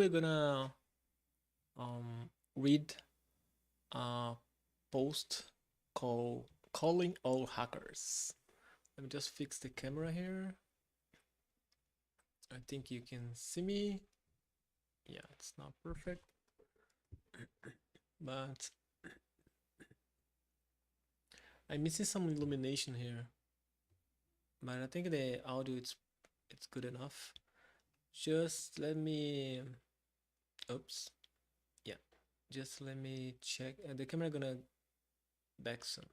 we're gonna read a post called Calling All Hackers. Let me just fix the camera here. I think you can see me. Yeah, it's not perfect, but I'm missing some illumination here. But I think the audio it's good enough. Just let me, oops, yeah, just let me check. The camera gonna back soon.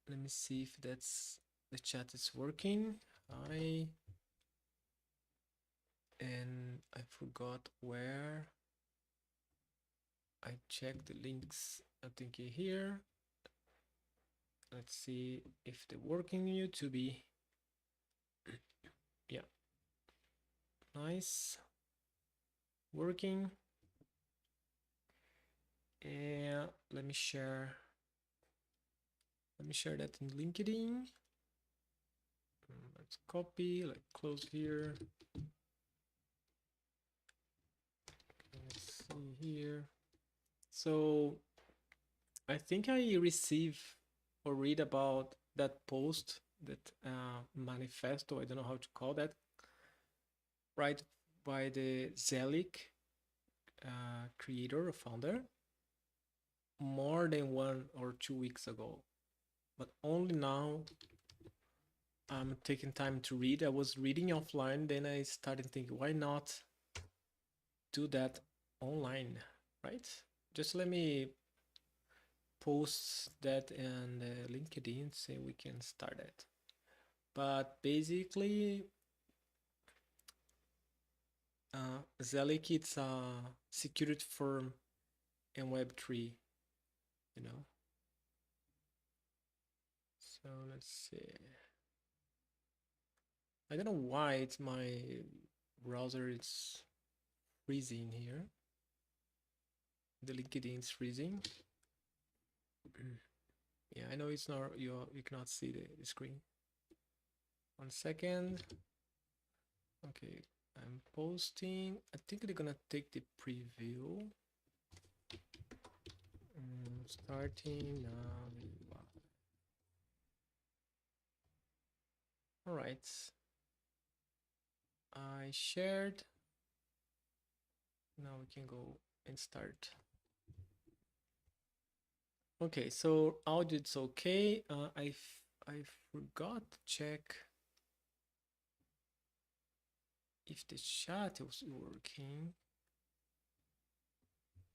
Let me see if that's the chat is working. Hi. And I forgot where I checked the links. I think here. Let's see if they're working in YouTube. Yeah, nice, working. And let me share that in LinkedIn. Let's copy, like close here. Let's see here. So I think I receive or read about that post, that manifesto, I don't know how to call that, right, by the Zellic creator or founder more than 1 or 2 weeks ago, but only now I'm taking time to read. I was reading offline, then I started thinking, why not do that online, right? Just let me post that in LinkedIn so we can start it. But basically, Zellic, it's a security firm in Web3, you know. So let's see. I don't know why it's my browser is freezing here. The LinkedIn is freezing. Yeah, I know it's not, you cannot see the screen. 1 second. Okay, I'm posting. I think they're gonna take the preview. Starting now. All right. I shared. Now we can go and start. Okay, so audio it's okay. I forgot to check if the chat was working.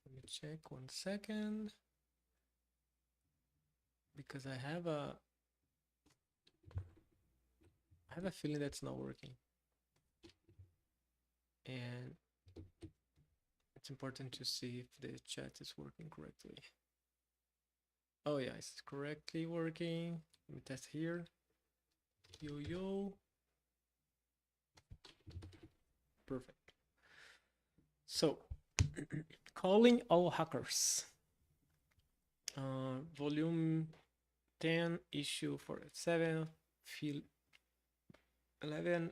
Let me check 1 second, because I have a feeling that's not working, and it's important to see if the chat is working correctly. Oh yeah, it's correctly working. Let me test here. Yo. Perfect. So calling all hackers, volume 10, issue 47, field 11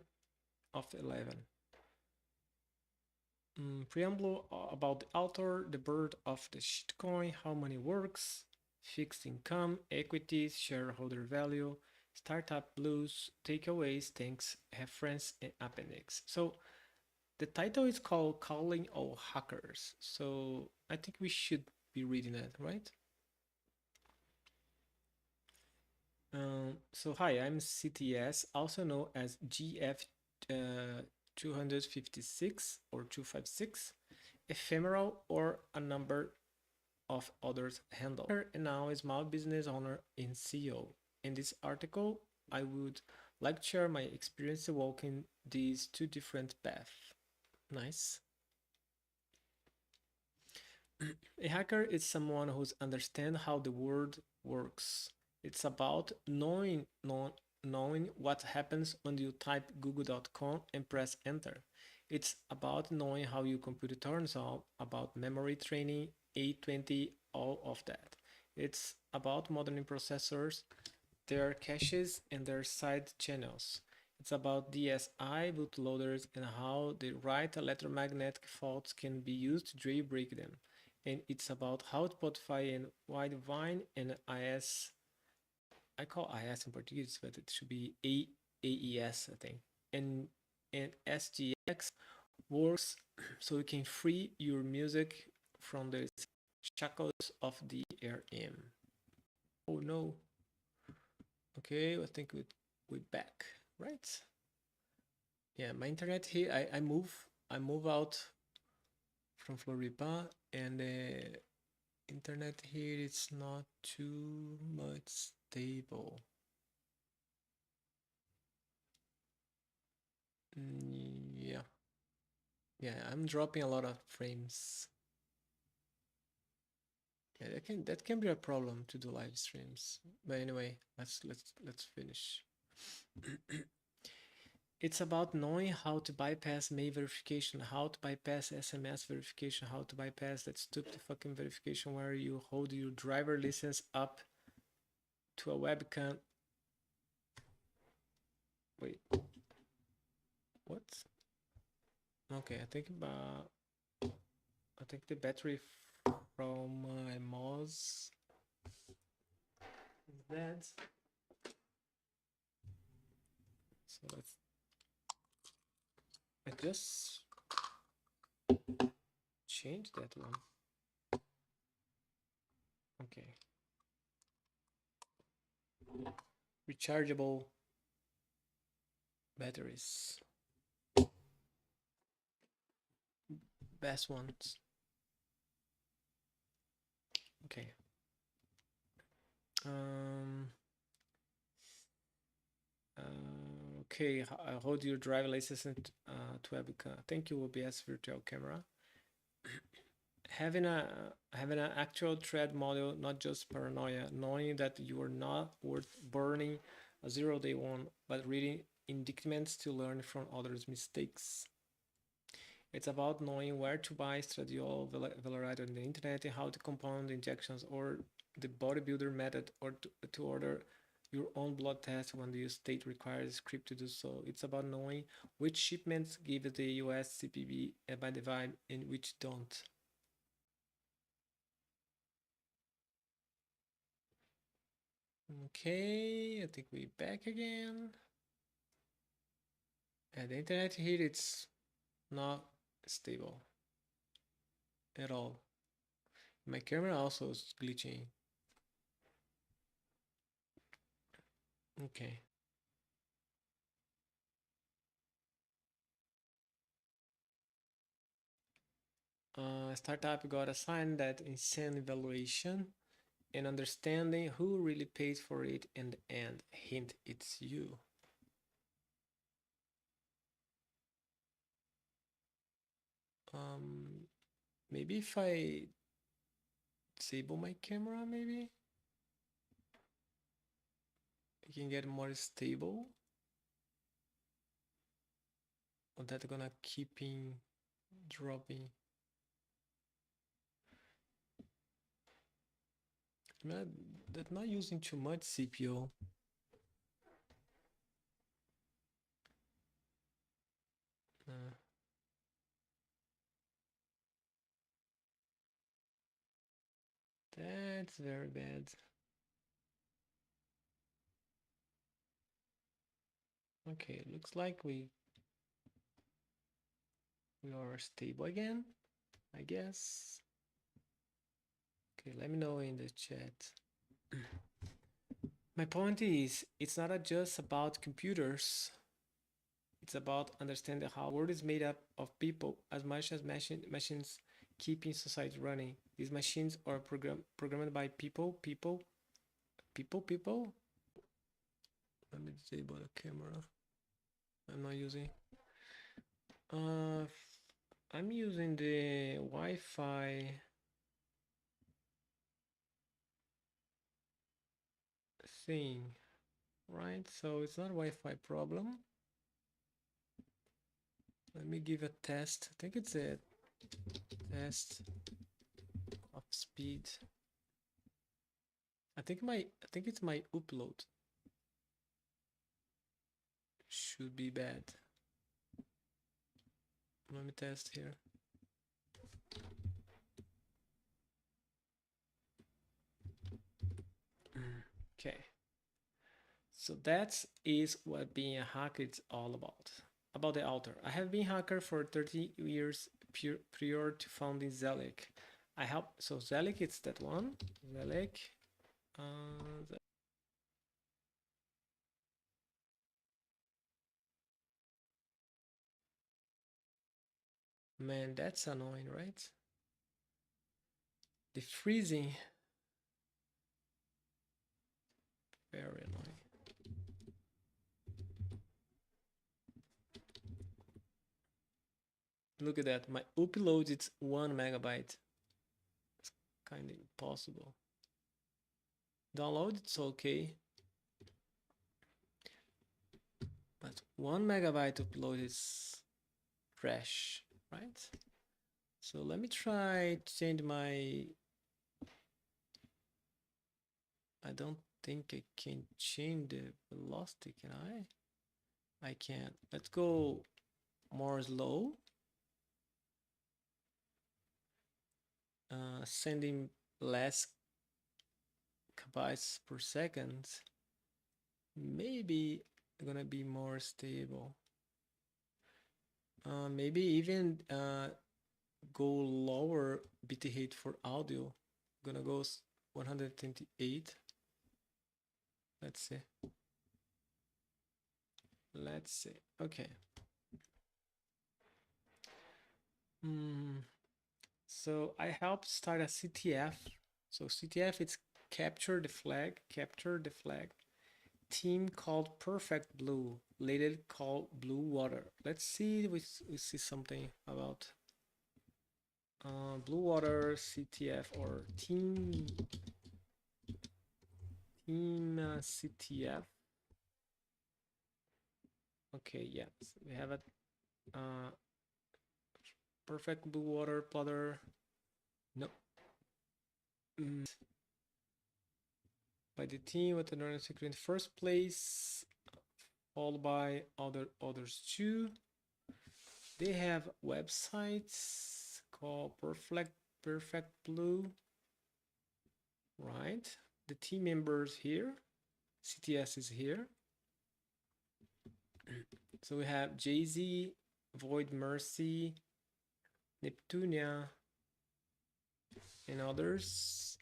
of 11. Preamble about the author, the birth of the shitcoin, how money works, fixed income, equities, shareholder value, startup blues, takeaways, thanks, reference, and appendix. So the title is called Calling All Hackers. So I think we should be reading that, right? So hi, I'm CTS, also known as GF 256 or 256, ephemeral, or a number of others handle. And now a small business owner and CEO. In this article, I would like to share my experience walking these two different paths. Nice. A hacker is someone who understands how the world works. It's about knowing what happens when you type google.com and press enter. It's about knowing how your computer turns on, about memory training, A20, all of that. It's about modern processors, their caches, and their side channels. It's about DSI bootloaders and how the right electromagnetic faults can be used to jailbreak them. And it's about how Spotify and Widevine and IS, I call IS in Portuguese, but it should be AES, I think, and SGX works so you can free your music from the shackles of the RM. Oh no. Okay, I think we're back, right? Yeah, my internet here, I move out from Floripa, and the internet here is not too much stable. Yeah, yeah, I'm dropping a lot of frames. Yeah, that can be a problem to do live streams. But anyway, let's finish. It's about knowing how to bypass mail verification, how to bypass SMS verification, how to bypass that stupid fucking verification where you hold your driver license up to a webcam. Wait, what? Okay, I think the battery from my mouse is dead. So I just change that one. Okay. Rechargeable batteries. Best ones. Okay. Um okay, hold your driver license to webcam. Thank you, OBS virtual camera. Having an actual thread model, not just paranoia, knowing that you are not worth burning a 0-day one, but reading indictments to learn from others' mistakes. It's about knowing where to buy estradiol, Velaride on the internet, and how to compound injections, or the bodybuilder method, or to order your own blood test when the state requires a script to do so. It's about knowing which shipments give the US CPB by the vibe and which don't. Okay, I think we're back again. And the internet here, it's not stable at all. My camera also is glitching. Okay. Startup got assigned that insane evaluation and understanding who really pays for it in the end. Hint, it's you. Maybe if I disable my camera, maybe I can get more stable. Or that gonna keeping dropping. That's not using too much CPU. That's very bad. Okay, looks like we are stable again, I guess. Okay, let me know in the chat. My point is, it's not just about computers. It's about understanding how the world is made up of people as much as machines keeping society running. These machines are programmed by people. Let me disable the camera. I'm not using. I'm using the Wi-Fi thing, right? So it's not a Wi-Fi problem. Let me give a test. I think it's a test of speed. I think it's my upload. should be bad. Let me test here. Okay. So that is what being a hacker is all about. About the author. I have been hacker for 30 years prior to founding Zellic. I help. So Zellic, it's that one. Zellic. Uh, Man, that's annoying, right? The freezing. Very annoying. Look at that. My upload it's 1 MB. It's kind of impossible. Download it's okay. But 1 MB upload is fresh, right? So let me try to change my. I don't think I can change the velocity, can I? I can. Let's go more slow. Sending less bytes per second. Maybe gonna be more stable. Maybe even go lower bitrate for audio. Gonna go 128. Let's see. Let's see. Okay. So I helped start a CTF. So CTF it's capture the flag team called Perfect Blue, later called Blue Water. Let's see we see something about Blue Water CTF or team CTF. Okay, yes, we have a Perfect Blue Water plotter. No. By the team with the Northern Secret in first place, followed by others too. They have websites called Perfect Blue, right? The team members here, CTS is here. So we have Jay-Z, Void Mercy, Neptunia, and others,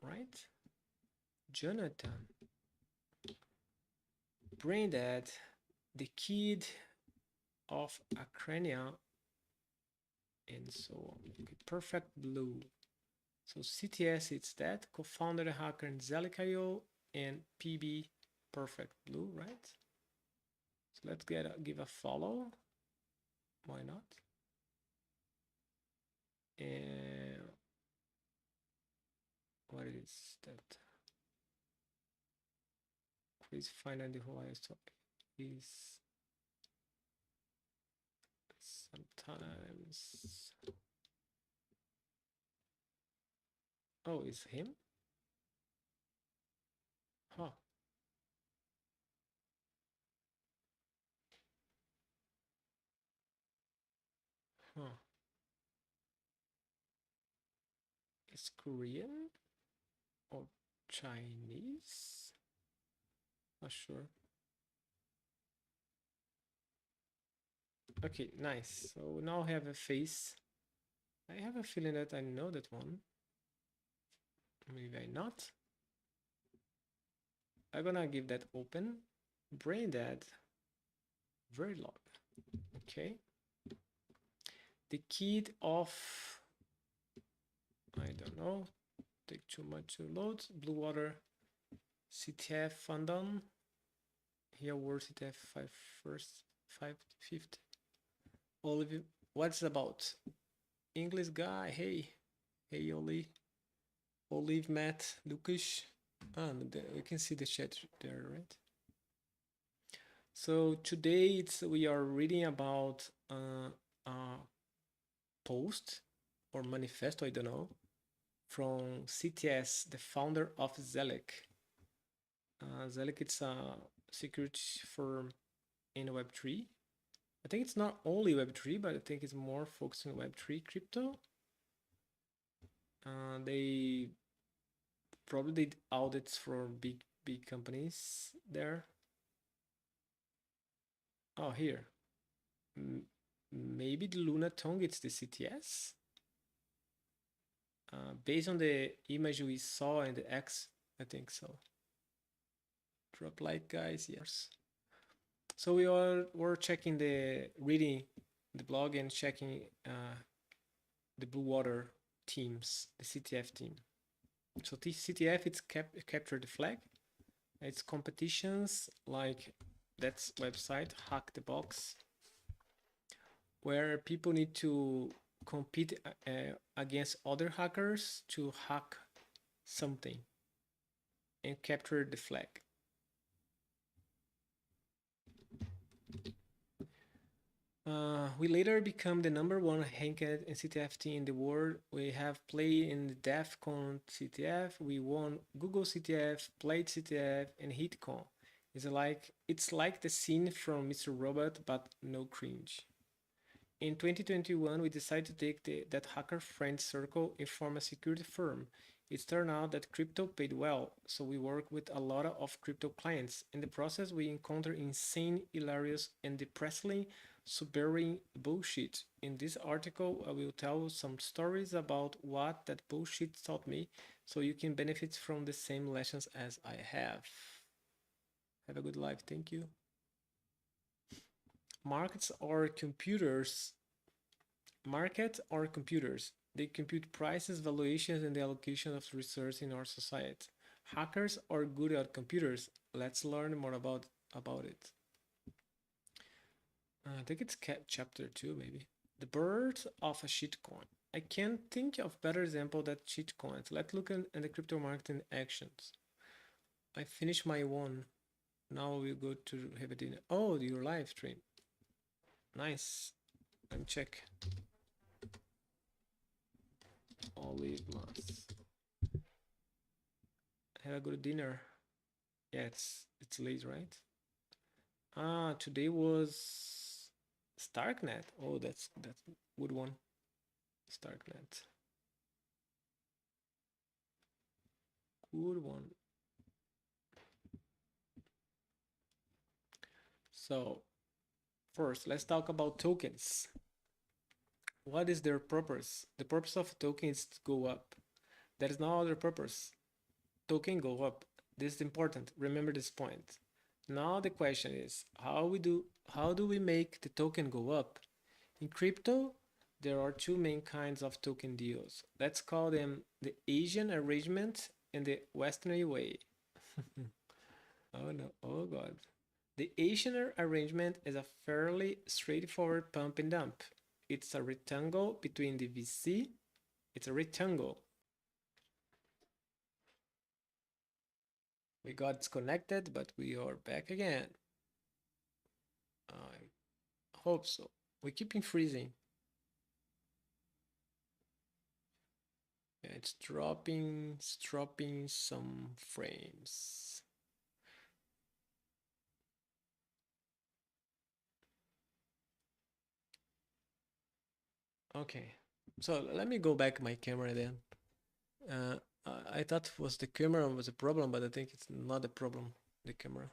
right? Jonathan, Braindead, the kid of Acrania, and so on. Okay, Perfect Blue. So CTS, it's that, co-founder and hacker in Zellic.io, and PB Perfect Blue, right? So let's give a follow. Why not? And what is that? Please find out who I saw. Is sometimes. Oh, it's him? Huh. Huh. It's Korean or Chinese? Not sure. Okay, nice. So now I have a face. I have a feeling that I know that one. Maybe I not. I'm gonna give that open. Brain dead. Very long. Okay. The kid of, I don't know. Take too much to load. Blue water. CTF fandom. Here word CTF 550. Olive, what's about? English guy. Hey. Hey Oli. Olive Matt Lucas. We can see the chat there, right? So today we are reading about post or manifesto, I don't know, from CTS, the founder of Zellic. Zellic, it's a security firm in Web3. I think it's not only Web3, but I think it's more focused on Web3 crypto. They probably did audits for big companies there. Oh, here. Maybe the Luna Tongue, it's the CTS. Based on the image we saw in the X, I think so. Drop like, guys, yes. So we all were checking reading the blog and checking the Blue Water teams, the CTF team. So CTF, it's capture the flag. It's competitions like that's website Hack the Box, where people need to compete against other hackers to hack something and capture the flag. We later become the #1 ranked CTF team in the world. We have played in the DEF CON CTF. We won Google CTF, played CTF, and HitCon. It's like the scene from Mr. Robot, but no cringe. In 2021, we decided to take that hacker friend circle and form a security firm. It turned out that crypto paid well, so we work with a lot of crypto clients. In the process, we encounter insane, hilarious, and depressingly sobering bullshit. In this article, I will tell some stories about what that bullshit taught me, so you can benefit from the same lessons as I have. Have a good life. Thank you. Markets are computers. They compute prices, valuations, and the allocation of resources in our society. Hackers are good at computers. Let's learn more about it. I think it's chapter 2, maybe. The birth of a shitcoin. I can't think of better example than shitcoins. Let's look at the crypto market in actions. I finished my one. Now we'll go to have a dinner. Oh, your live stream. Nice. Let me check. Olive Mas. Have a good dinner. Yeah, it's late, right? Today was Starknet. Oh, that's good one. Starknet. Good one. So, first, let's talk about tokens. What is their purpose? The purpose of a token is to go up. There is no other purpose. Token go up. This is important. Remember this point. Now the question is, how do we make the token go up? In crypto, there are two main kinds of token deals. Let's call them the Asian arrangement and the Western way. Oh no, oh god. The Asian arrangement is a fairly straightforward pump and dump. It's a rectangle between the VC. It's a rectangle. We got disconnected, but we are back again. I hope so. We keep freezing. Yeah, it's dropping some frames. Okay, so let me go back my camera then. I thought it was the camera was a problem, but I think it's not a problem, the camera.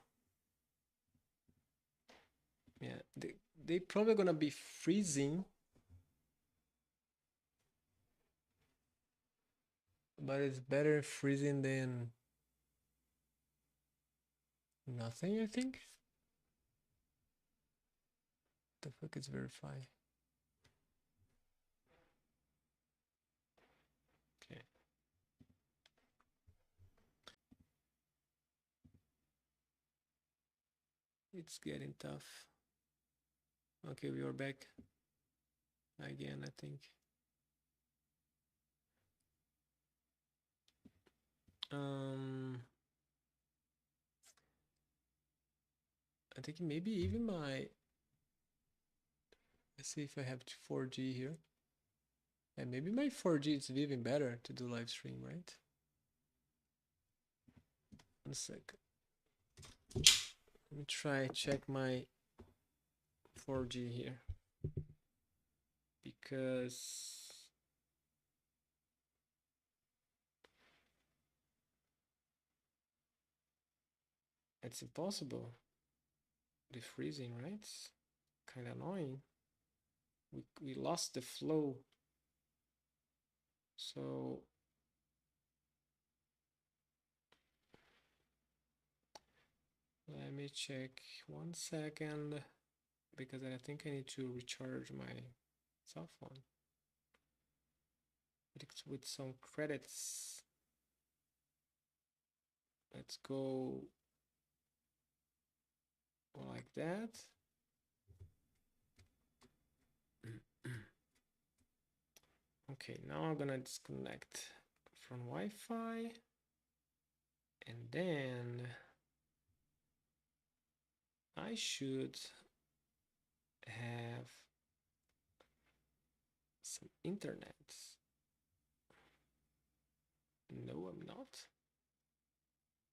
Yeah, they probably gonna be freezing, but it's better freezing than nothing, I think. The fuck is verify? Okay. It's getting tough. Okay, we are back again, I think. I think maybe even my, let's see if I have 4G here. And maybe my 4G is even better to do live stream, right? 1 second. Let me try check my 4G here, because it's impossible. The freezing, right? Kind of annoying. We lost the flow. So let me check 1 second, because I think I need to recharge my cell phone with some credits. Let's go like that. Okay, now I'm gonna disconnect from Wi-Fi, and then I should have some internet. No, I'm not.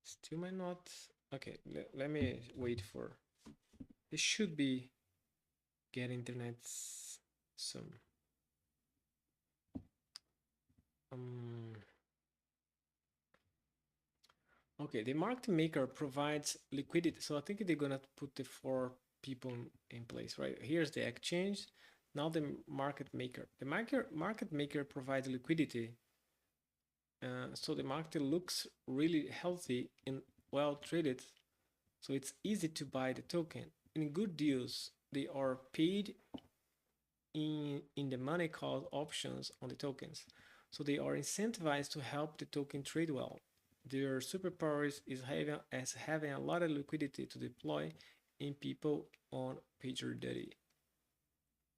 Still might not. Okay, let me wait for. It should be get internet soon. Okay, the market maker provides liquidity. So I think they're gonna put the 4 people in place, right? Here's the exchange. Now the market maker. The market maker provides liquidity. So the market looks really healthy and well traded. So it's easy to buy the token. In good deals, they are paid in the money called options on the tokens. So they are incentivized to help the token trade well. Their superpower is having a lot of liquidity to deploy in people on PagerDuty.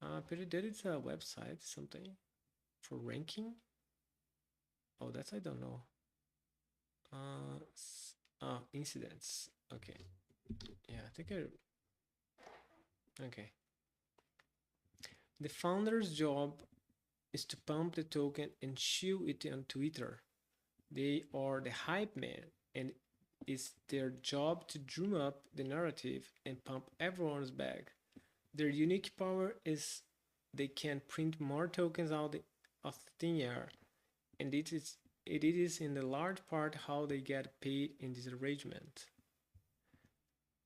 PagerDuty is a website, something for ranking. Oh, that's I don't know. Incidents. Okay. Yeah, I think okay. The founder's job is to pump the token and shoo it on Twitter. They are the hype man, and it's their job to drum up the narrative and pump everyone's back. Their unique power is they can print more tokens out of thin air, and it is in the large part how they get paid in this arrangement.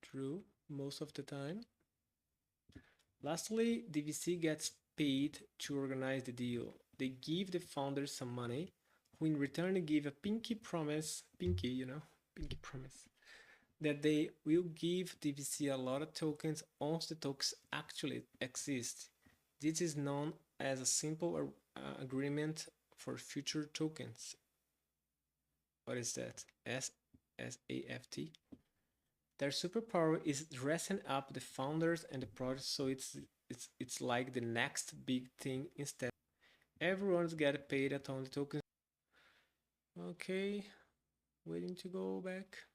True, most of the time. Lastly, the VC gets paid to organize the deal. They give the founders some money, who in return give a pinky promise, pinky promise, that they will give the VC a lot of tokens once the tokens actually exist. This is known as a simple agreement for future tokens. What is that? SAFT. Their superpower is dressing up the founders and the project, so it's like the next big thing instead. Everyone's get paid a ton of tokens. Okay, waiting to go back.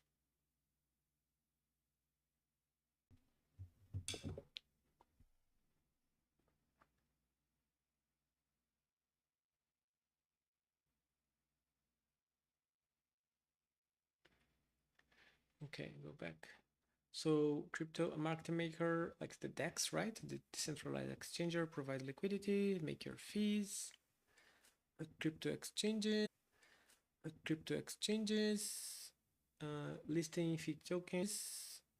Okay, go back. So crypto market maker, like the DEX, right? The decentralized exchanger, provide liquidity, make your fees. Crypto exchanges, listing fee tokens,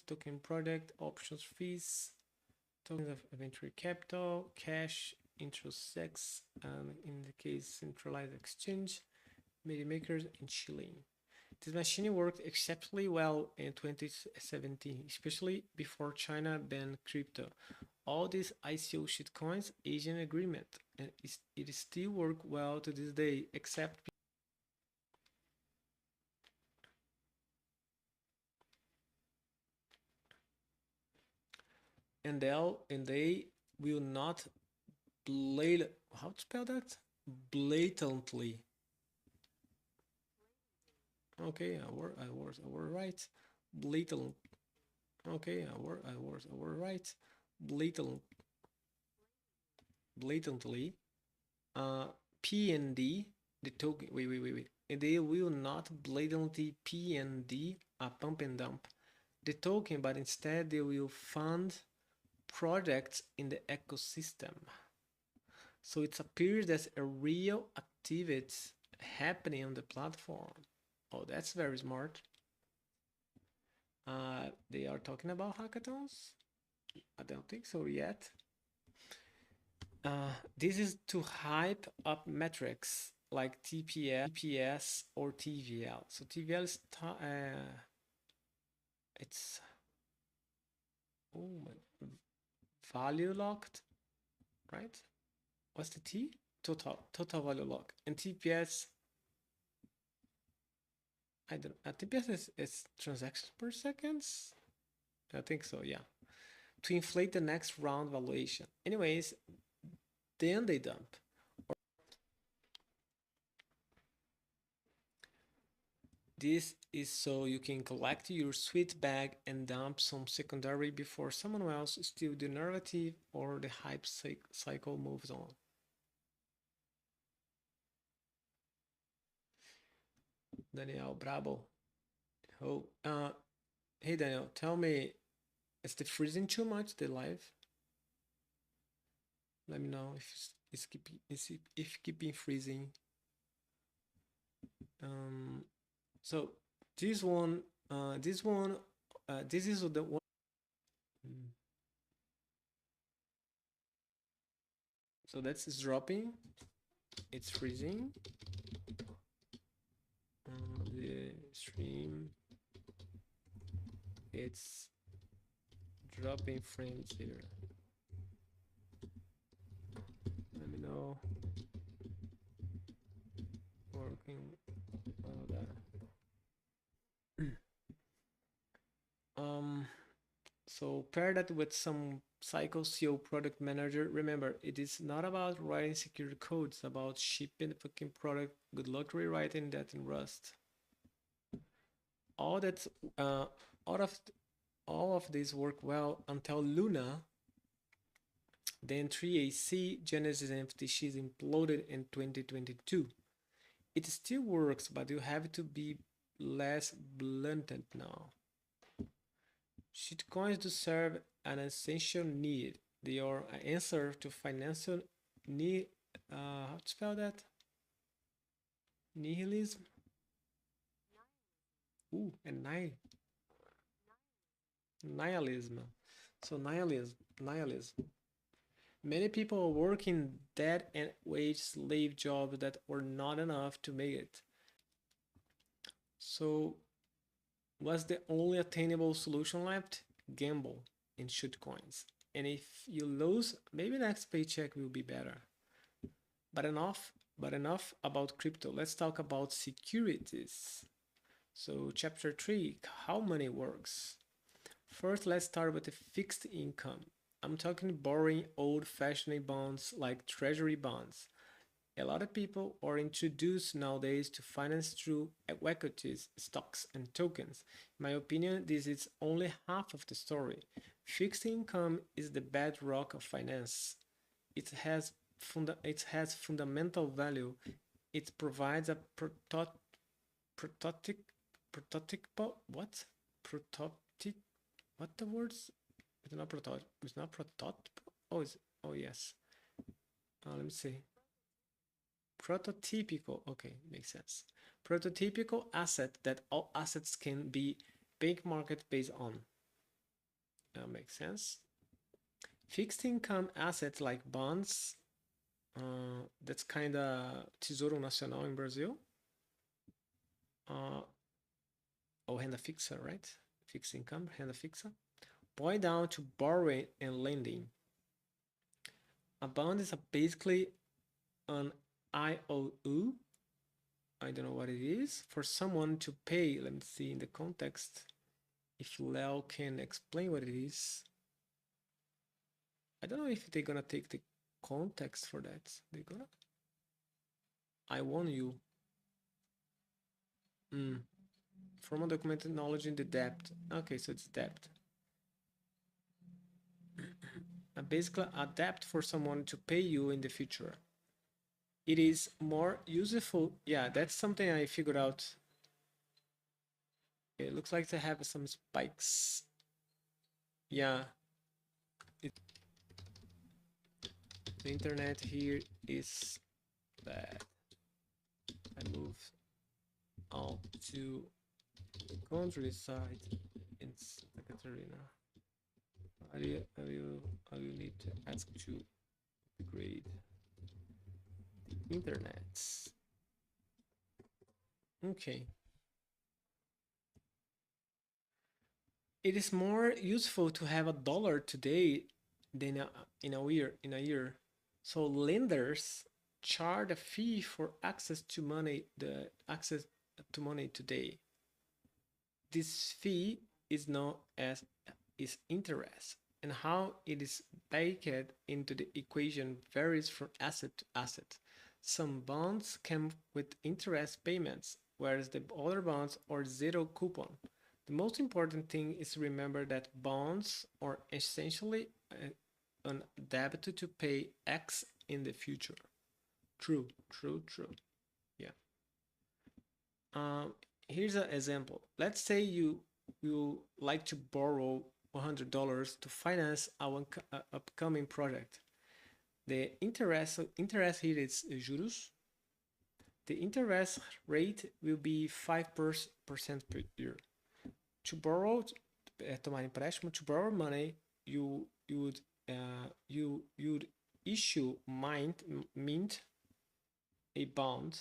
token product, options fees, tokens of venture capital, cash, interest sex, and in the case centralized exchange, media makers in Chile. This machine worked exceptionally well in 2017, especially before China banned crypto. All these ICO shitcoins, Asian agreement, and it still work well to this day, except and they will not how to spell that? Blatantly. Okay, I was right. Blatant. Okay, I was right. Blatant, blatantly. PND, the token. Wait. And they will not blatantly PND pump and dump the token, but instead they will fund projects in the ecosystem. So it appears there's a real activity happening on the platform. Oh, that's very smart. They are talking about hackathons? I don't think so yet. This is to hype up metrics like TPS or TVL. So TVL is it's value locked, right? What's the T? Total value lock. And TPS, I don't. TPS is transactions per seconds. I think so. Yeah, to inflate the next round valuation. Anyways, then they dump. This is so you can collect your sweet bag and dump some secondary before someone else steals the narrative or the hype cycle moves on. Daniel Brabo. Oh, hey Daniel, tell me, is the freezing too much, the live? Let me know if keeping freezing. So this one, this is the one. So that's dropping. It's freezing. The stream. It's dropping frames here. Let me know. Working all that. So pair that with some Psycho CO product manager. Remember, it is not about writing secure code, it's about shipping the fucking product. Good luck rewriting that in Rust. All that all of this work well until Luna. Then 3AC Genesis and FTX imploded in 2022. It still works, but you have to be less blunted now. Shitcoins do serve an essential need. They are an answer to financial need. How to spell that? Nihilism. Ooh, and nihilism. So nihilism. Many people are working dead and wage slave jobs that were not enough to make it. So, what's the only attainable solution left? Gamble in shitcoins. And if you lose, maybe next paycheck will be better. But enough about crypto. Let's talk about securities. So, chapter 3, how money works. First, let's start with the fixed income. I'm talking borrowing old-fashioned bonds like treasury bonds. A lot of people are introduced nowadays to finance through equities, stocks, and tokens. In my opinion, this is only half of the story. Fixed income is the bedrock of finance. It has fundamental value. It provides a prototypical what? Prototyp what the words? It's not prototype. It's not prototype. Oh yes. Let me see. Prototypical. Okay, makes sense. Prototypical asset that all assets can be bank market based on. Makes sense. Fixed income assets like bonds. That's kind of Tesouro Nacional in Brazil. Renda fixa, right? Fixed income, renda fixa. Boil down to borrowing and lending. A bond is basically an IOU. I don't know what it is. For someone to pay, let me see in the context if Leo can explain what it is. I don't know if they're gonna take the context for that. They're gonna. I want you. From undocumented knowledge in the debt. Okay, so it's debt. Basically, a debt for someone to pay you in the future. It is more useful. Yeah, that's something I figured out. It looks like they have some spikes. Yeah, it, the internet here is bad. I move out to the countryside in Santa Catarina. I will need to ask to upgrade the internet. Okay. It is more useful to have a dollar today than in a year. So lenders charge a fee for access to money. The access to money today. This fee is known as is interest, and how it is baked into the equation varies from asset to asset. Some bonds come with interest payments, whereas the other bonds are zero coupon. The most important thing is to remember that bonds are essentially an debt to pay X in the future. True, true, true. Yeah. Um, Here's an example. Let's say you like to borrow $100 to finance our upcoming project. The interest here is juros. The interest rate will be 5% per year. To borrow, tomar empréstimo, to borrow money, you would issue mint a bond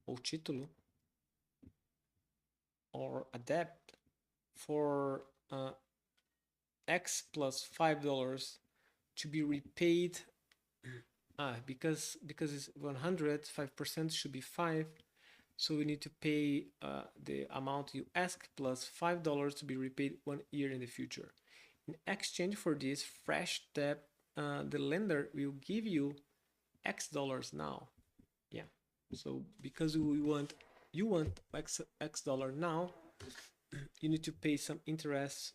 ou título or a debt for X plus $5 to be repaid. Because it's 100, 5% should be 5. So we need to pay the amount you ask plus $5 to be repaid 1 year in the future. In exchange for this fresh debt, the lender will give you X dollars now. Yeah. So because you want X dollar now, you need to pay some interest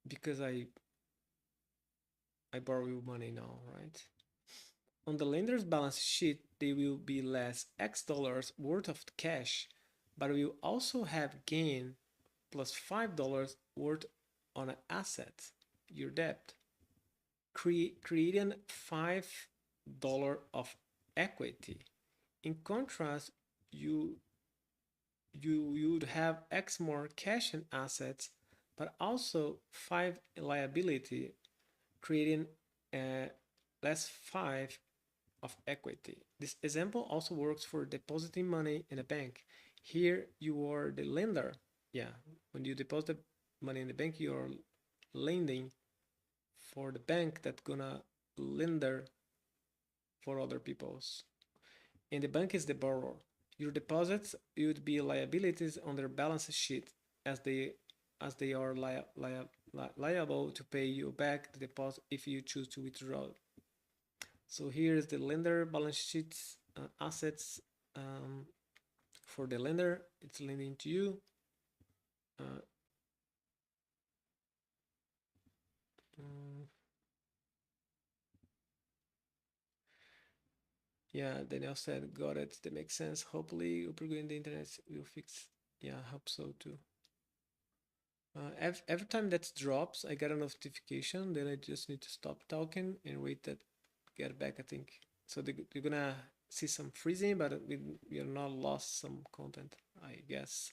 because I borrow you money now, right? On the lender's balance sheet, they will be less X dollars worth of cash, but will also have gain plus $5 worth on an asset, your debt, creating $5 of equity. In contrast, you would have X more cash and assets, but also 5 liability, creating less 5 of equity. This example also works for depositing money in a bank. Here you are the lender. Yeah, when you deposit money in the bank, you are lending for the bank that's gonna lender for other people's. And the bank is the borrower. Your deposits would be liabilities on their balance sheet as they are liable to pay you back the deposit if you choose to withdraw. So here is the lender balance sheets assets for the lender. It's lending to you. Yeah, Daniel said, got it. That makes sense. Hopefully, upgrading the internet will fix. Yeah, I hope so too. Every time that drops, I get a notification. Then I just need to stop talking and wait that get back. I think so. You're gonna see some freezing, but we are not lost some content, I guess.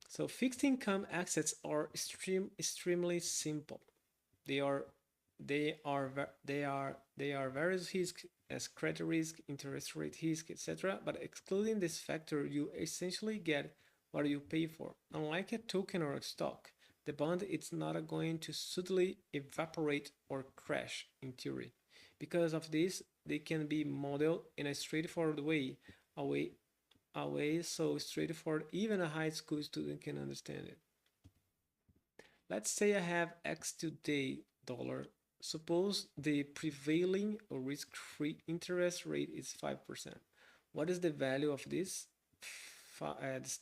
So fixed income assets are extremely simple. They are various risks as credit risk, interest rate risk, etc. But excluding this factor, you essentially get what you pay for. Unlike a token or a stock, the bond is not going to suddenly evaporate or crash in theory. Because of this, they can be modeled in a straightforward way, a way so straightforward even a high school student can understand it. Let's say I have X today dollar. Suppose the prevailing or risk-free interest rate is 5%. What is the value of this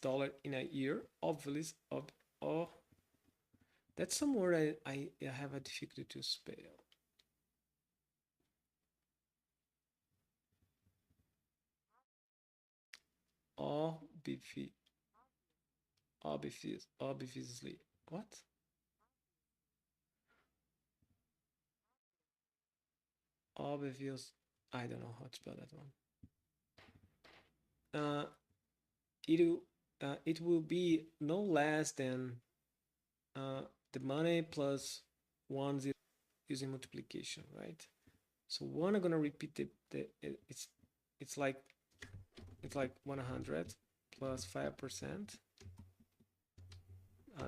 dollar in a year? Obviously, oh, that's some word I have a difficulty to spell. obvi- obviously. What? Obvious. I don't know how to spell that one. Uh, it it will be no less than uh, the money plus 1 0 using multiplication, right? So one, I'm gonna repeat the it's like it's like 100 plus 5%.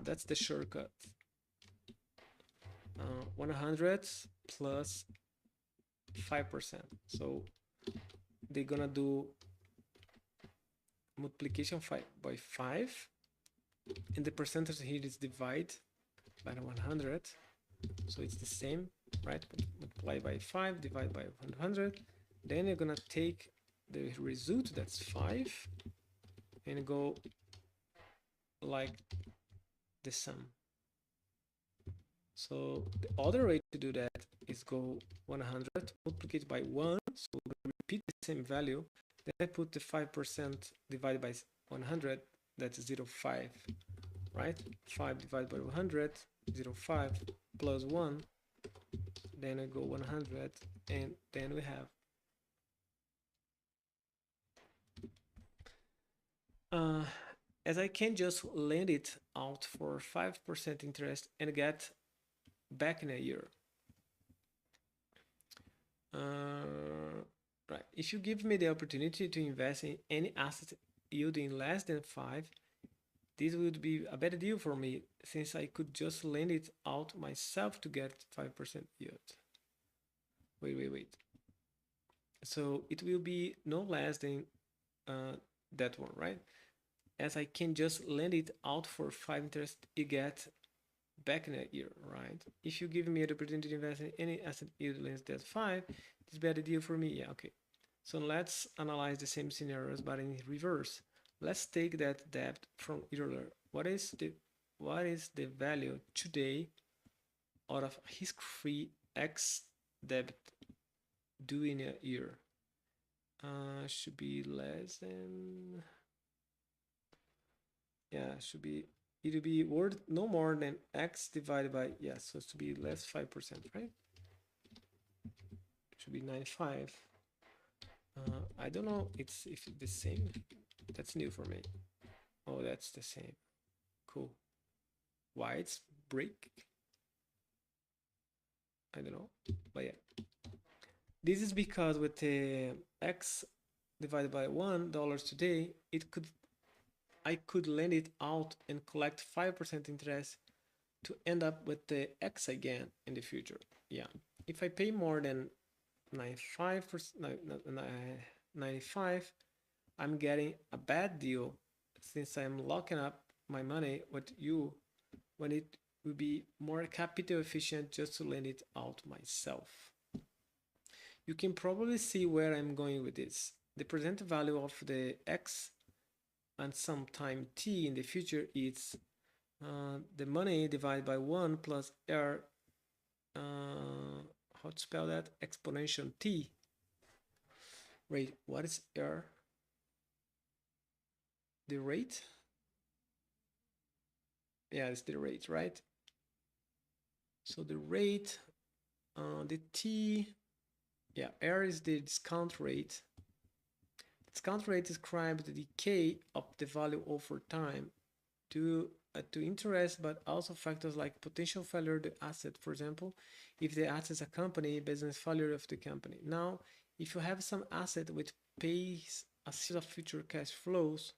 That's the shortcut. 100 plus 5%. So they're gonna do multiplication by 5, and the percentage here is divide by 100. So it's the same, right? Multiply by 5, divide by 100. Then you're gonna take the result, that's 5, and go like the sum. So the other way to do that is go 100, multiply it by 1, so repeat the same value. Then I put the 5% divided by 100, that's 0.5, right? 5 divided by 100, 0.5 plus 1, then I go 100, and then we have as I can just lend it out for 5% interest and get back in a year. Right. If you give me the opportunity to invest in any asset yielding less than 5, this would be a better deal for me since I could just lend it out myself to get 5% yield. Wait. So it will be no less than that one, right? As I can just lend it out for 5 interest, you get back in a year, right? If you give me the opportunity to invest in any asset yield less than 5, it's a better deal for me. Yeah, okay. So let's analyze the same scenarios, but in reverse. Let's take that debt from earlier. What is the value today out of risk-free X debt due in a year? Should be less than, yeah, it'll be worth no more than X divided by, yeah, so it's to be less 5%, right? It should be 95. I don't know if it's the same. That's new for me. Oh, that's the same. Cool. Why it's break? I don't know, but yeah. This is because with the X divided by $1 today, I could lend it out and collect 5% interest to end up with the X again in the future. Yeah. If I pay more than 95, I'm getting a bad deal since I'm locking up my money with you when it will be more capital efficient just to lend it out myself. You can probably see where I'm going with this. The present value of the X and some time t in the future is the money divided by 1 plus r, how to spell that? Exponential t. Wait, what is r? The rate? Yeah, it's the rate, right? So the rate, the t, yeah, r is the discount rate. Discount rate describes the decay of the value over time to interest, but also factors like potential failure of the asset. For example, if the asset is a company, business failure of the company. Now, if you have some asset which pays a series of future cash flows,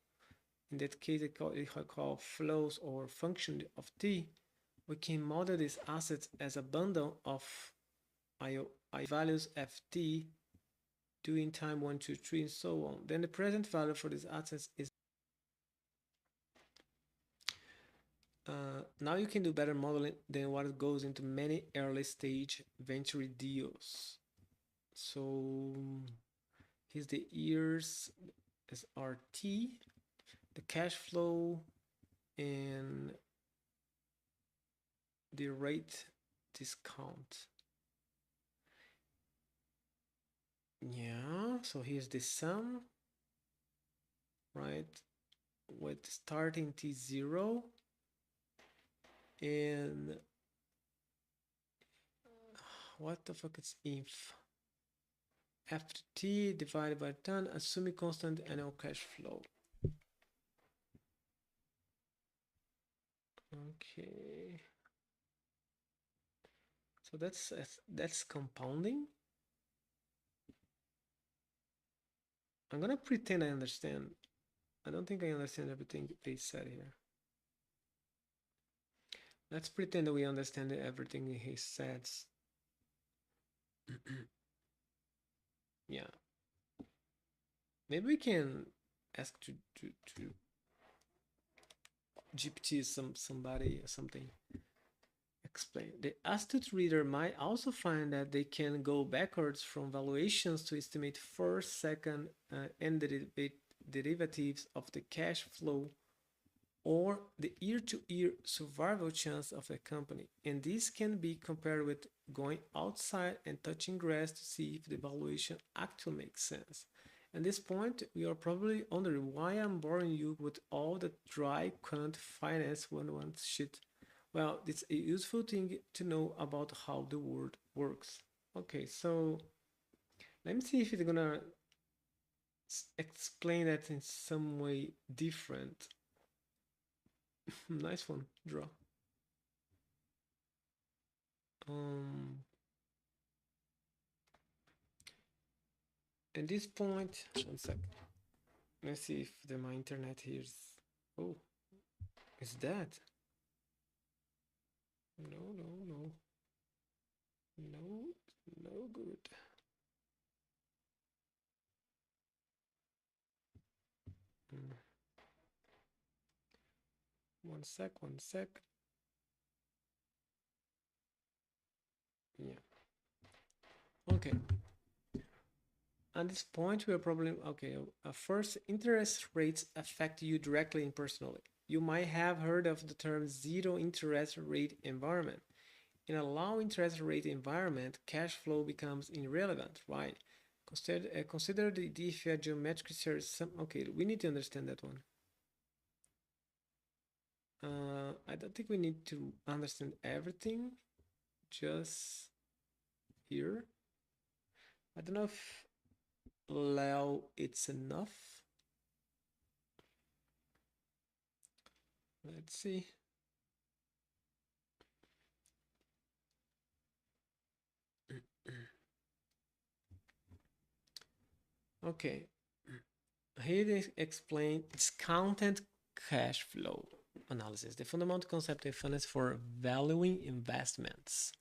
in that case they call flows or function of t, we can model this asset as a bundle of I values ft during time 1, 2, 3, and so on. Then the present value for this asset is now you can do better modeling than what goes into many early stage venture deals. So here's the years as RT, the cash flow, and the rate discount. Yeah, so here's the sum. right? With starting T0 and what the fuck is inf? After T divided by ton, assuming constant annual cash flow. Okay. So that's compounding. I'm gonna pretend I understand. I don't think I understand everything they said here. Let's pretend that we understand everything he says. Yeah. Maybe we can ask to GPT somebody or something. Explain. The astute reader might also find that they can go backwards from valuations to estimate first, second, and derivatives of the cash flow or the year-to-year survival chance of a company. And this can be compared with going outside and touching grass to see if the valuation actually makes sense. At this point, you are probably wondering why I'm boring you with all the dry quant finance 101 shit. Well, it's a useful thing to know about how the world works. Okay, so let me see if it's gonna explain that in some way different. Nice one, draw. Um, at this point, one sec. Let's see if my internet here is. Oh, is that? No, no, no, no, no good. Mm. One sec, one sec. Yeah. Okay. At this point, we are probably okay. First, interest rates affect you directly and personally. You might have heard of the term zero interest rate environment. In a low interest rate environment, cash flow becomes irrelevant, right? Consider the if geometric series. Okay, we need to understand that one. I don't think we need to understand everything just here. I don't know if Leo it's enough. Let's see. Okay, here they explain discounted cash flow analysis, the fundamental concept of finance for valuing investments.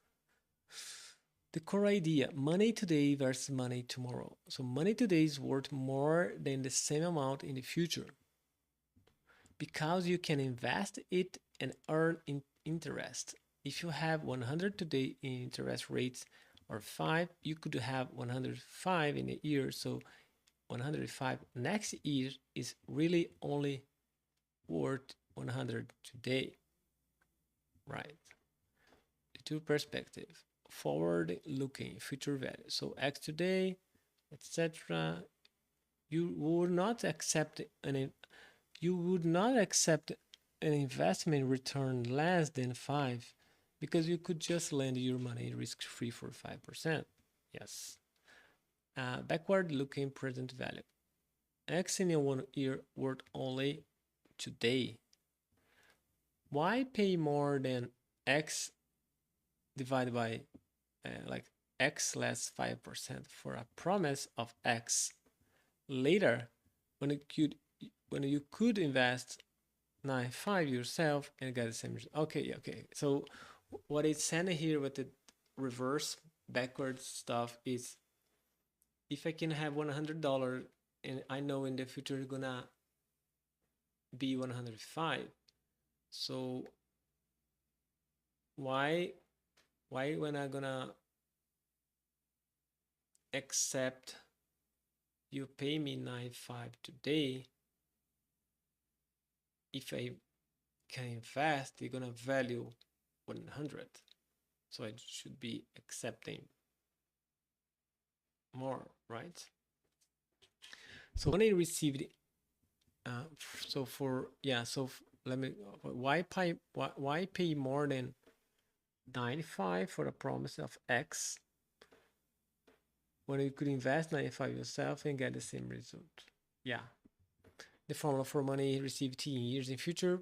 The core idea, money today versus money tomorrow. So money today is worth more than the same amount in the future because you can invest it and earn interest. If you have 100 today in interest rates or 5, you could have 105 in a year. So 105 next year is really only worth 100 today, right? The two perspective, forward looking, future value. So X today, etc. You would not accept an investment return less than 5 because you could just lend your money risk free for 5%. Yes. Backward looking present value. X in a 1 year worth only today. Why pay more than X divided by like X less 5% for a promise of X later when you could invest 9.5 yourself and get the same result? Okay, okay. So what it's saying here with the reverse backwards stuff is if I can have $100 and I know in the future it's gonna be 105, so why when I gonna accept you pay me 9.5 today, if I can invest, you're gonna value 100, so I should be accepting more, right? So when I received So for yeah, so let me why pay more than 95 for a promise of X when you could invest 95 yourself and get the same result? Yeah, the formula for money received 10 years in future.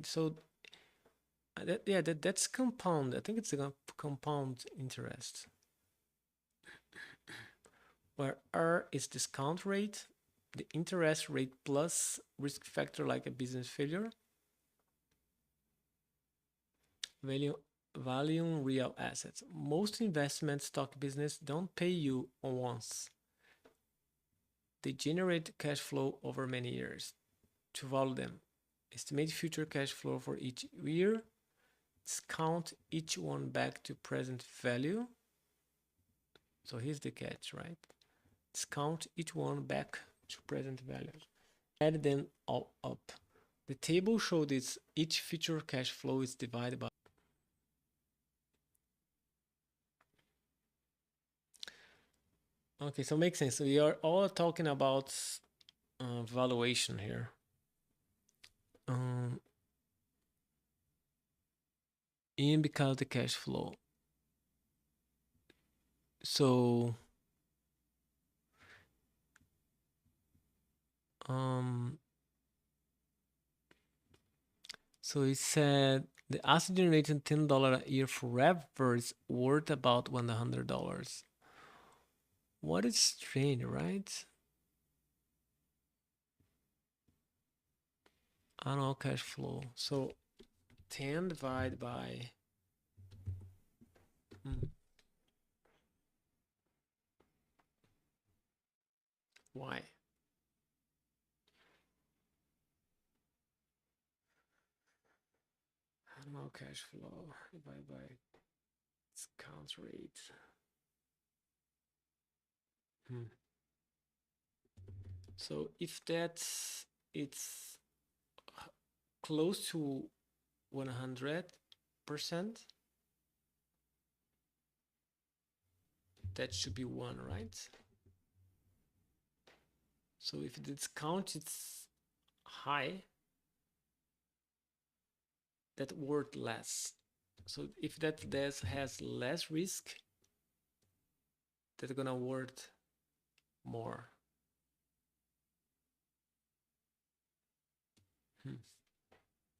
So that's compound. I think it's a compound interest, where R is discount rate, the interest rate plus risk factor like a business failure, value value real assets. Most investment stock business don't pay you once. They generate cash flow over many years. To value them, estimate future cash flow for each year, discount each one back to present value. So here's the catch, right? Discount each one back to present value. Add them all up. The table shows this each future cash flow is divided by. Okay, so makes sense. So we are all talking about valuation here. Um, and because the cash flow. So um so it said the asset generating $10 a year forever is worth about $100. What is strange, right? Annual cash flow. So 10 divided by why? Annual cash flow divided by discount rate. So if that's it's close to 100%, that should be 1, right? So if the discount is high, that worth less. So if that has less risk, that's gonna worth more.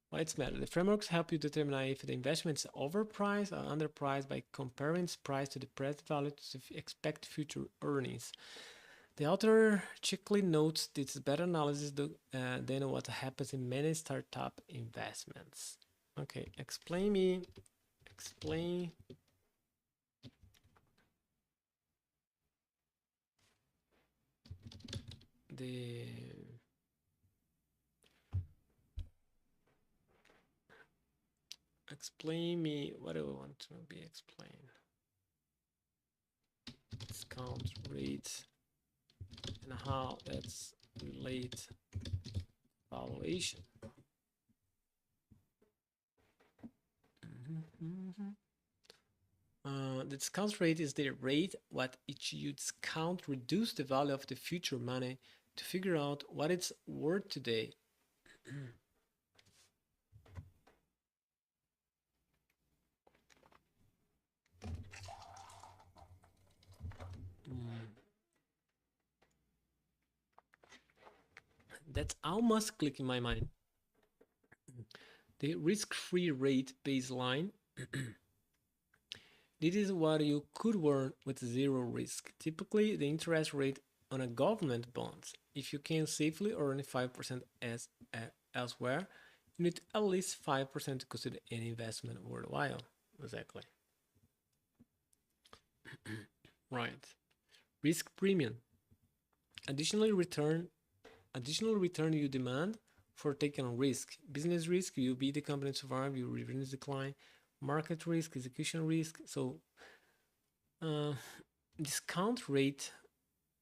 Why it's matter? The frameworks help you determine if the investment is overpriced or underpriced by comparing its price to the present value to expect future earnings. The author chiefly notes this is better analysis than what happens in many startup investments. Okay, explain the explain me what do I want to be explained? Discount rate and how that's relate valuation. The discount rate is the rate what each you discount reduce the value of the future money to figure out what it's worth today. That's almost click in my mind. The risk-free rate baseline. This is what you could earn with zero risk. Typically, the interest rate on a government bond. If you can safely earn 5% as elsewhere, you need at least 5% to consider any investment worthwhile. Exactly. Right. Risk premium. Additional return you demand for taking on risk. Business risk, you be the company survive, your revenues decline. Market risk, execution risk. So discount rate,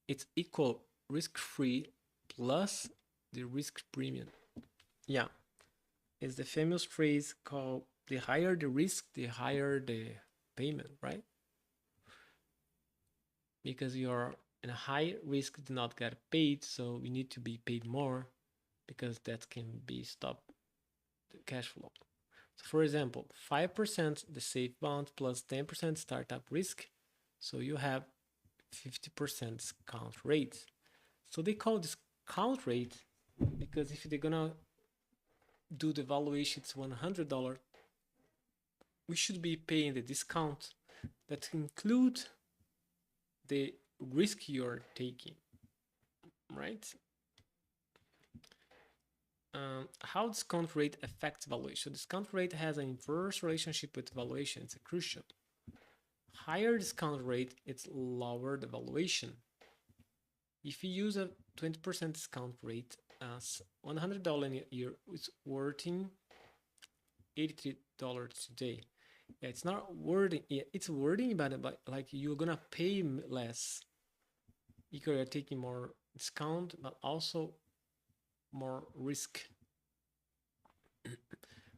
it's equal risk-free plus the risk premium. Yeah, it's the famous phrase called the higher the risk, the higher the payment, right? Because you're in a high risk to not get paid, so you need to be paid more. because that can be stop the cash flow. So for example, 5% the safe bond plus 10% startup risk. So you have 50% discount rate. So they call this discount rate because if they're gonna do the valuation, it's $100, we should be paying the discount that include the risk you're taking, right? How discount rate affects valuation? Discount rate has an inverse relationship with valuation. It's a crucial. Higher discount rate, it's lower the valuation. If you use a 20% discount rate, as $100 in a year, it's worth $83 today. Yeah, it's not wording. Yeah, it's wording, but like you're gonna pay less because you're taking more discount, but also more risk.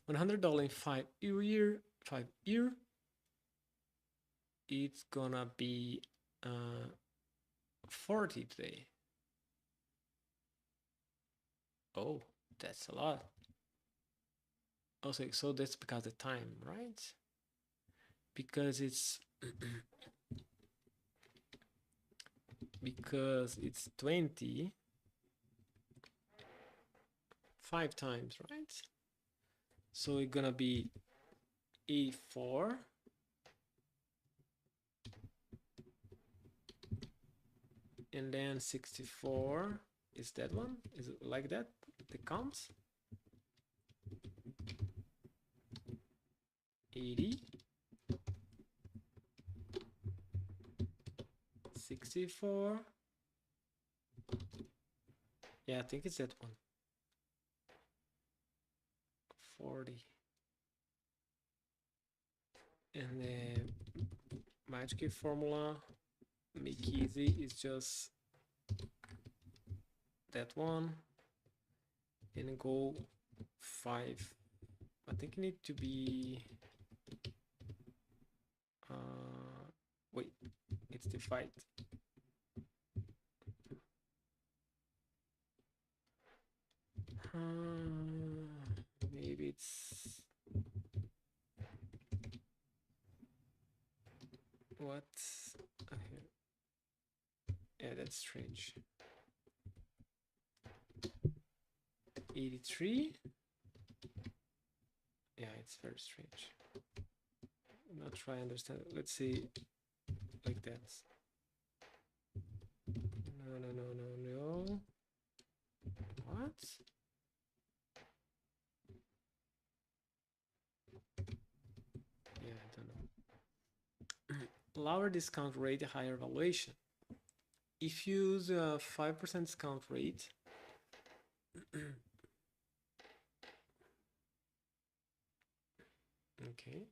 $100 in 5 year, it's gonna be 40 today. Oh, that's a lot. Also, so that's because of time, right? Because it's because it's 20 5 times, right? So it's gonna be 84 and then 64 is that one? Is it like that? The counts? 80 64. Yeah, I think it's that one. 40. And the magic formula, make easy, is just that one. And go 5. I think it need to be wait, it's divide. Maybe it's what? Okay. Yeah, that's strange. 83. Yeah, it's very strange. I'm not trying to understand. Let's see, like that. No. What? Yeah, I don't know. Lower discount rate, higher valuation. If you use a 5% discount rate, okay.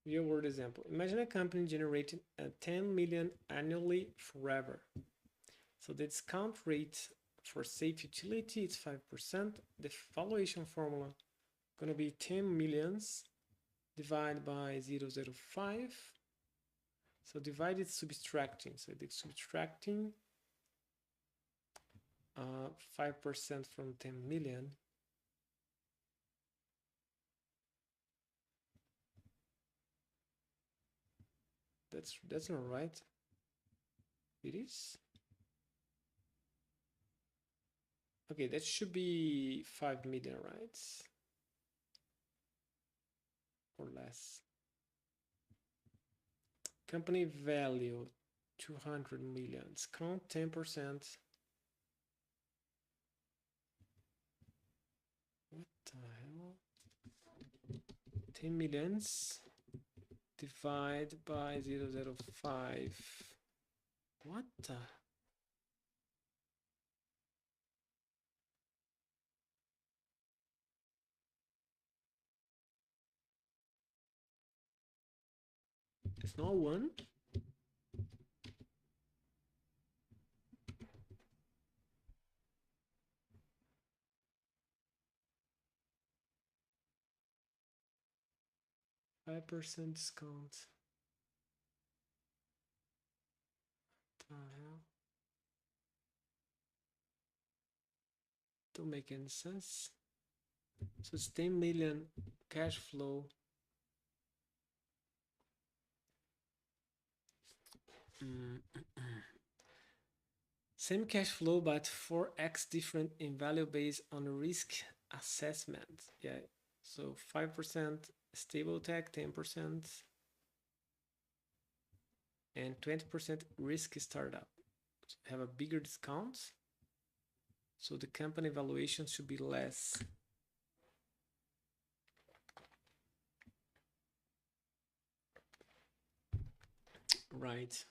Real world example. Imagine a company generating 10 million annually forever. So the discount rate for safe utility is 5%. The valuation formula gonna be 10 millions divided by 0.005. So divide is subtracting. So it's subtracting 5% from 10 million. That's not right. It is. Okay, that should be 5 million, right? Or less. Company value 200 million. Discount 10%. What the hell? 10 millions divide by 0.005. What the? It's not one. %5 discount. What the hell? don't make any sense. So it's 10 million cash flow. Same cash flow, but 4x different in value based on risk assessment. Yeah. So 5% stable tech, 10%, and 20% risk startup. So have a bigger discount. So the company valuation should be less. Right.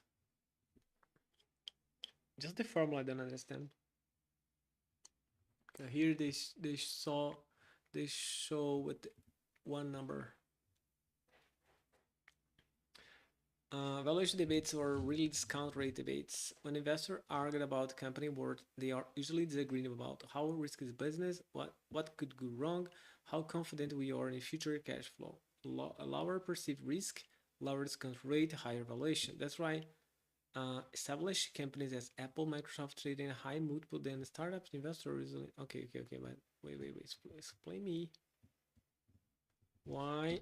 Just the formula I don't understand. Here they show with one number. Valuation debates or really discount rate debates. When investors argue about company worth, they are usually disagreeing about how risky is business, what could go wrong, how confident we are in future cash flow. A lower perceived risk, lower discount rate, higher valuation. That's right. Established companies as Apple, Microsoft trading a high multiple than startups. Investors okay, but wait. Explain me why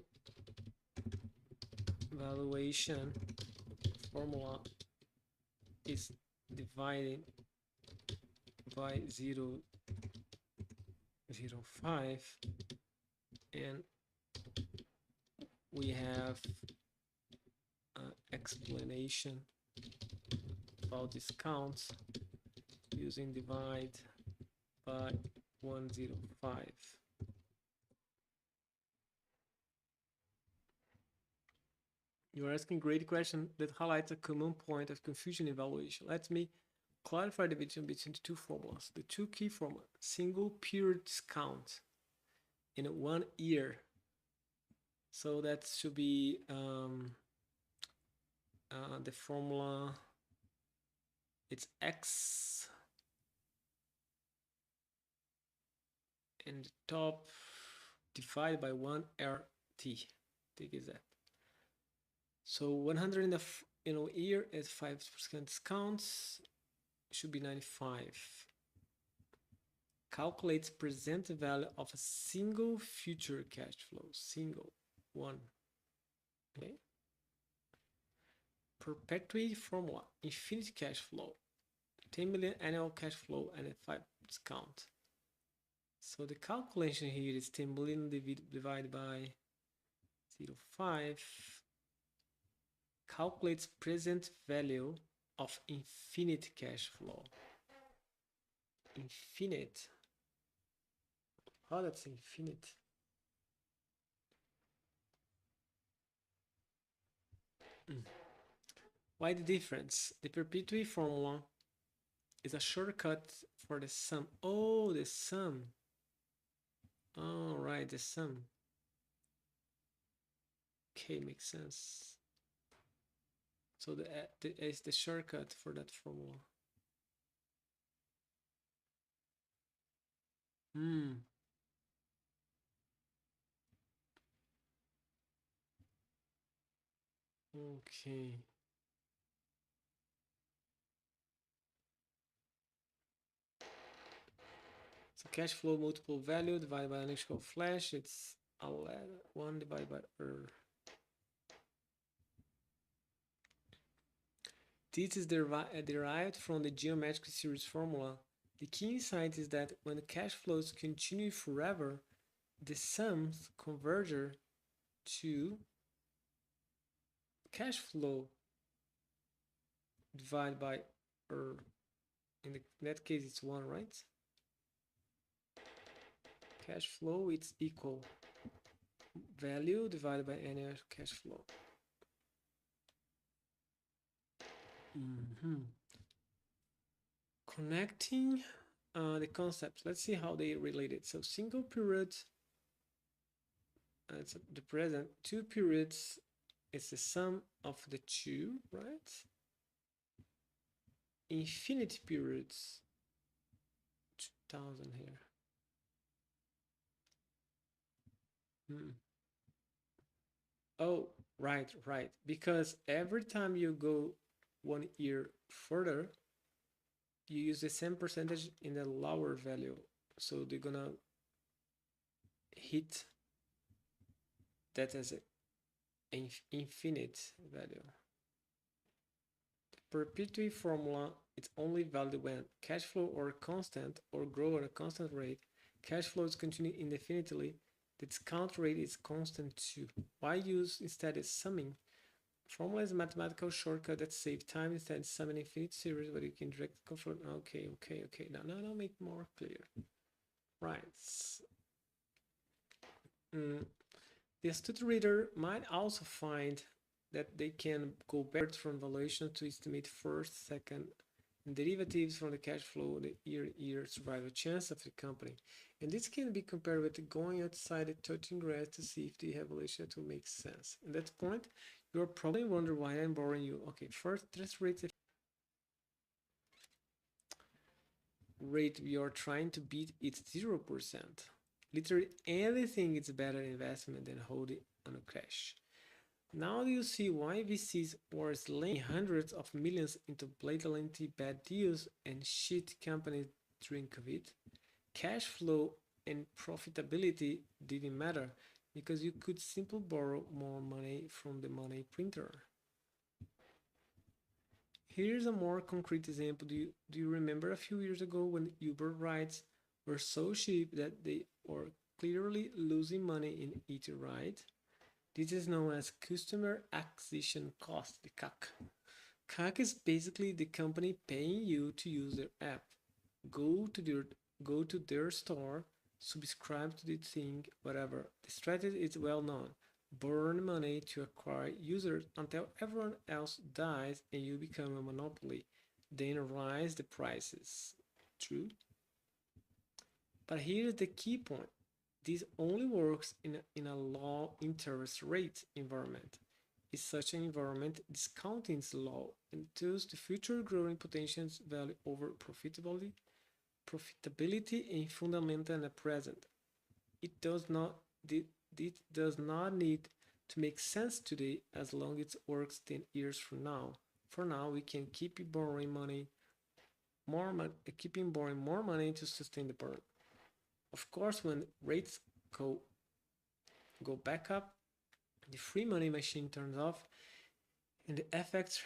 valuation formula is divided by 0.05 and we have explanation about discounts using divide by 105. You're asking great question that highlights a common point of confusion in valuation. Let me clarify the division between the two formulas. The two key formulas: single period discount in 1 year. So that should be the formula. It's X and the top divided by 1 RT. Take is that. So 100 in the year at 5% discounts should be 95. Calculates present value of a single future cash flow. Single one. Okay. Perpetuate formula. Infinite cash flow. 10 million annual cash flow and a 5 discount. So the calculation here is 10 million divided by 0.5 calculates present value of infinite cash flow. Infinite. Oh, that's infinite. Why the difference? The perpetuate formula is a shortcut for the sum. Oh, the sum. Oh, right, the sum. Okay, makes sense. So is the shortcut for that formula. Okay. So cash flow multiple value divided by electrical flash. It's 1 divided by This is derived from the geometric series formula. The key insight is that when the cash flows continue forever, the sums converge to cash flow divided by in that case it's 1, right? Cash flow it's equal value divided by annual cash flow. Connecting the concepts. Let's see how they related. So single period, it's the present. 2 periods is the sum of the 2, right? Infinite periods, 2000 here. Oh, right. Because every time you go 1 year further, you use the same percentage in the lower value. So they're gonna hit that as an infinite value. The perpetuity formula is only valid when cash flow are constant or grow at a constant rate. Cash flows continue indefinitely. The discount rate is constant too. Why use instead a summing? Formula is a mathematical shortcut that saves time instead of summing infinite series, but you can direct confirm. Okay. Now make more clear. Right. The astute reader might also find that they can go backwards from valuation to estimate first, second, and derivatives from the cash flow, the year survival chance of the company. And this can be compared with going outside the touching grass to see if the evaluation will make sense. At that point, you're probably wondering why I'm boring you. Okay, first, let's rate the rate we are trying to beat. It's 0%. Literally anything is better investment than holding on a cash. Now you see why VCs were slaying hundreds of millions into blatantly bad deals and shit companies during COVID. Cash flow and profitability didn't matter because you could simply borrow more money from the money printer. Here's a more concrete example. Do you remember a few years ago when Uber rides were so cheap that they were clearly losing money in each ride? This is known as customer acquisition cost, the CAC. CAC is basically the company paying you to use their app. Go to their store, subscribe to the thing, whatever. The strategy is well known. Burn money to acquire users until everyone else dies and you become a monopoly. Then raise the prices. True? But here's the key point. This only works in a low interest rate environment. In such an environment, discounting is low and thus the future growing potentials value over profitability and fundamental in the present. It does not need to make sense today as long as it works 10 years from now. For now, we can keep borrowing more money to sustain the burn. Of course, when rates go back up, the free money machine turns off and the effects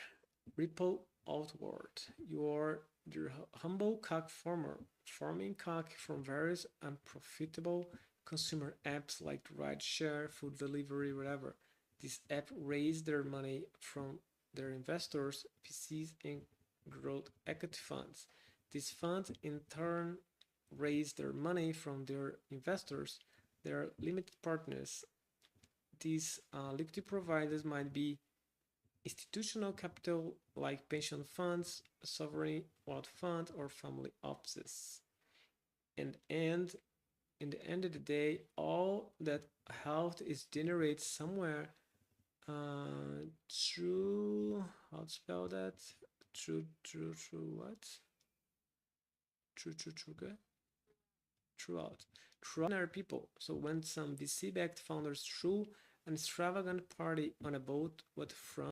ripple outward. You are the humble CAC farmer, farming CAC from various unprofitable consumer apps like rideshare, food delivery, whatever. These apps raise their money from their investors, VCs, and growth equity funds. These funds in turn raise their money from their investors, their limited partners. These liquidity providers might be institutional capital like pension funds, sovereign wealth fund, or family offices. And in the end of the day, all that health is generated somewhere through how to spell that? Through what? Good. Throughout ordinary people. So when some VC-backed founders threw an extravagant party on a boat with from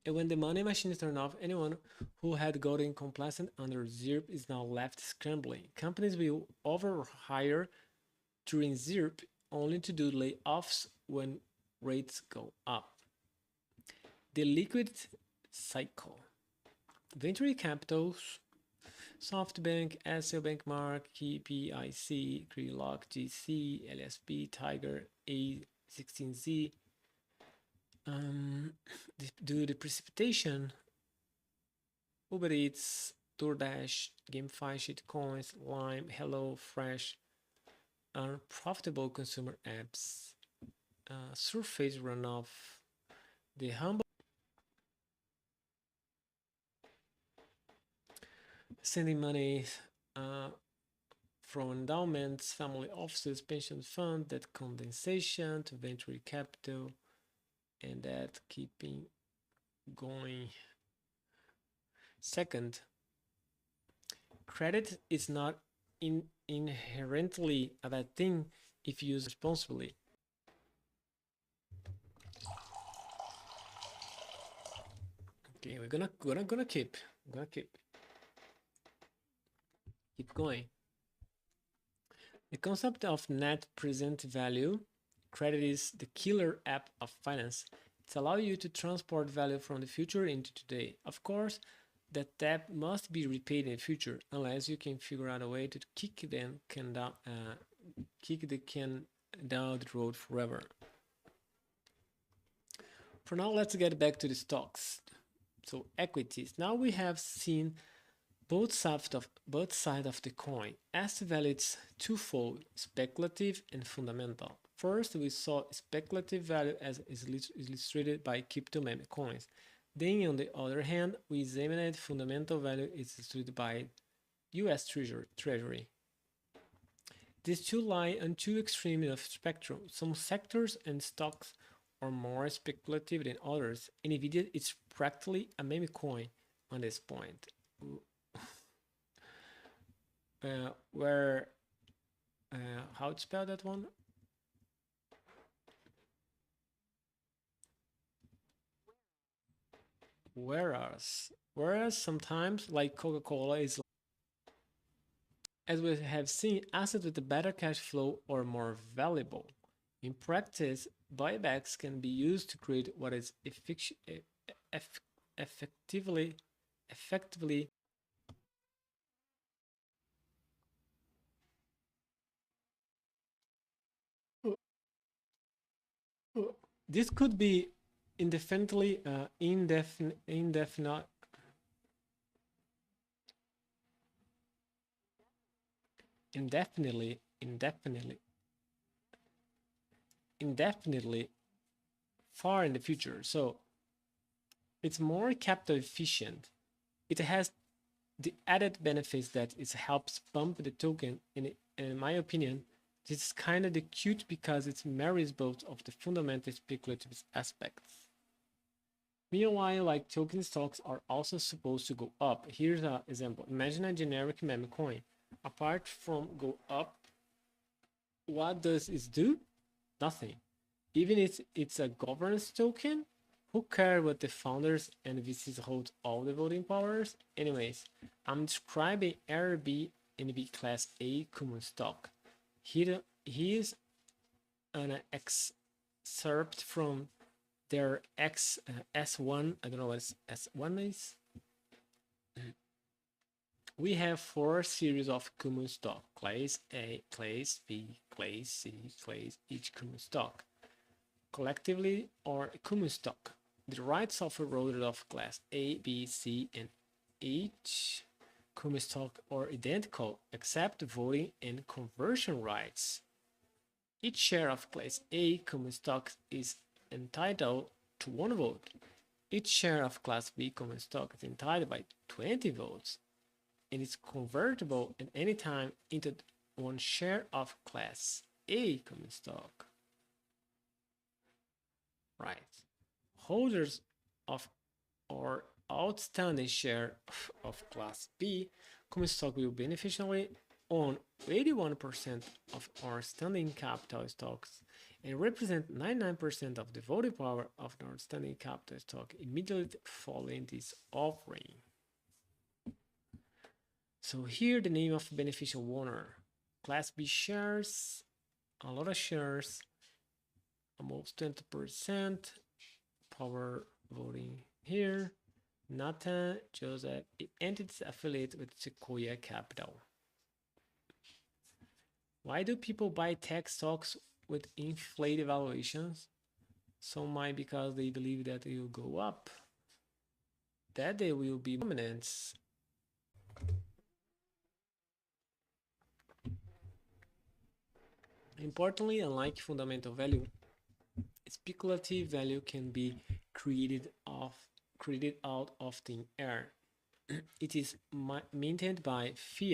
And when the money machine turned off, anyone who had gotten complacent under ZIRP is now left scrambling. Companies will overhire during ZIRP only to do layoffs when rates go up. The liquid cycle. Venture capitals, SoftBank, SL Bankmark, KPIC, Greylock, GC, LSP, Tiger, A16Z. Due to precipitation, Uber Eats, DoorDash, GameFi, Shitcoins, Lime, HelloFresh are profitable consumer apps. Surface runoff. The humble sending money from endowments, family offices, pension fund, that condensation to venture capital, and that keeping going. Second, credit is not inherently a bad thing if used responsibly. Okay, we're gonna keep going. The concept of net present value credit is the killer app of finance. It allows you to transport value from the future into today. Of course, that debt must be repaid in the future, unless you can figure out a way to kick the can down the road forever. For now, let's get back to the stocks. So equities. Now we have seen both sides of the coin. As value is twofold, speculative and fundamental. First, we saw speculative value as is illustrated by crypto meme coins. Then, on the other hand, we examined fundamental value is illustrated by U.S. Treasury. These two lie on two extremes of spectrum. Some sectors and stocks are more speculative than others. Nvidia is practically a meme coin on this point. Where how to spell that one? Whereas sometimes like Coca-Cola is, as we have seen, assets with a better cash flow are more valuable. In practice, buybacks can be used to create what is effectively effectively this could be indefinitely indefinitely indefinitely indefinitely far in the future. So it's more capital efficient. It has the added benefits that it helps pump the token. In my opinion, this is kind of the cute because it marries both of the fundamental speculative aspects. Meanwhile, like token stocks are also supposed to go up. Here's an example. Imagine a generic meme coin. Apart from go up, what does it do? Nothing. Even if it's a governance token, who cares what the founders and VCs hold all the voting powers? Anyways, I'm describing Airbnb Class A common stock. Here's an excerpt from their S1. I don't know what S1 is. We have four series of common stock: Class A, Class B, Class C, Class each common stock. Collectively or common stock. The rights of a holder of Class A, B, C, and each common stock are identical except voting and conversion rights. Each share of Class A common stock is entitled to 1 vote. Each share of Class B common stock is entitled by 20 votes and is convertible at any time into 1 share of Class A common stock. Right. Holders of or outstanding share of Class B common stock will beneficially own 81% of our standing capital stocks and represent 99% of the voting power of the outstanding capital stock immediately following this offering. So here the name of beneficial owner. Class B shares, a lot of shares, almost 20%, power voting here. Nathan Joseph, entities affiliated with Sequoia Capital. Why do people buy tech stocks with inflated valuations? Some might because they believe that it will go up, that they will be dominant. Importantly, unlike fundamental value, speculative value can be created out of thin air. It is maintained by fiat